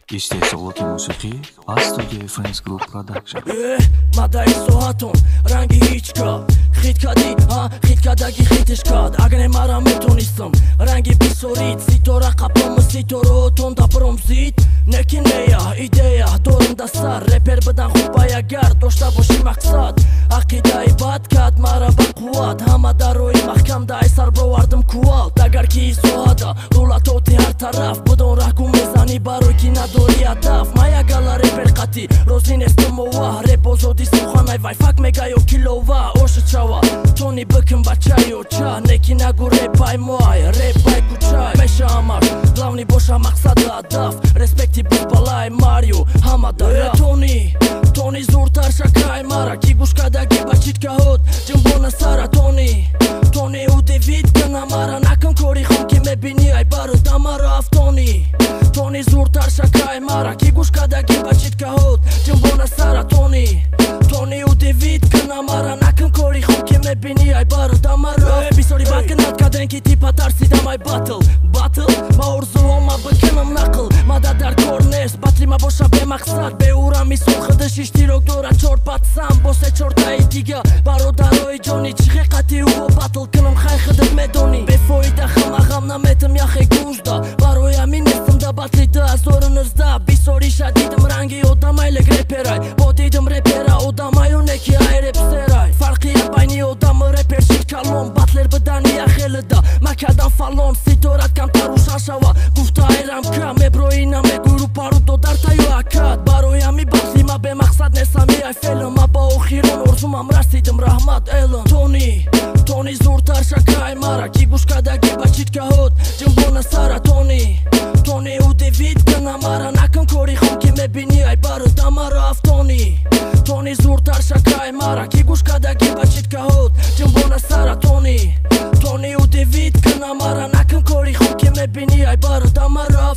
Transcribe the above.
Киште Солоки мусиқӣ аз студияи Friends Group Production. Мадай соҳатон ранги ҳичка хит кади хит кадаги хитиш кад агне мара метонистам ранги бисорид ситора қаплому ситороотон да промзид неки нея идея дорам да сар репер бидан хубай агар дошта боши мақсад ақидаи бад кад мара ба қувват ҳама дарои маҳкам дай сар бровардам кувалт агар ки соҳада рулатоти ҳар тараф будон раҳгу мезани барои ки надори ҳадаф маягала репер қати розӣ нестам ова реп озоди суханай вай фак мега ё килова ошид шава тони бикм бача ё ча неки нагу репай мой репай кучай меша ҳамаш главни боша мақсаду ҳадаф респекти бузбалай марио ҳама дара тони зуртар шакай мара ки гӯш кадаги ба читкаҳот ҷимбона сара тони удевид кана мара накун кори хом ки мебини ай барода мара тони зуртар шакай мара ки гӯш кадаги ба читкаҳот ҷимбона сара тони удевид кана мара накун кори хом ки мебини ай барода мара бисори бад канат каден ки типа тарсидам ай батл ма орзуома бикунам нақл мада дар кор нест батли ма боша бемақсад беура мисол хидиш иштирок дора чорпат сам бо се чортаи дига бародарои ҷони чихе қати уво батл кунам хай хидат медонӣ бефоида хамағам наметам яхе гӯжда барои ҳамин нестам да батли 2019 бисори шадидам ранги одамайлек реперай бо дидам репера одамаю неки ай репсерай фарқият байни одаму репер шид калон батлер бидани яхелида ма кардам фалон ситорат камтар рӯшан шава гуфта айрам кам меброина мегӯру парудо дар таю акад барои ҳами батли ма бемақсад несами ай фелон ма ба охирон орзумам расидам раҳмат элон тони зуртар шакай мара ки гӯш кадаги ба читкаҳот ҷимбона сара тони удевид кана мара накун кори хом ки мебини ай барода мара тони зуртар шакай мара ки гӯш кадаги ба читкаҳот ҷимбона сара тони удевид кана мара накун кори хом ки мебини ай барода мара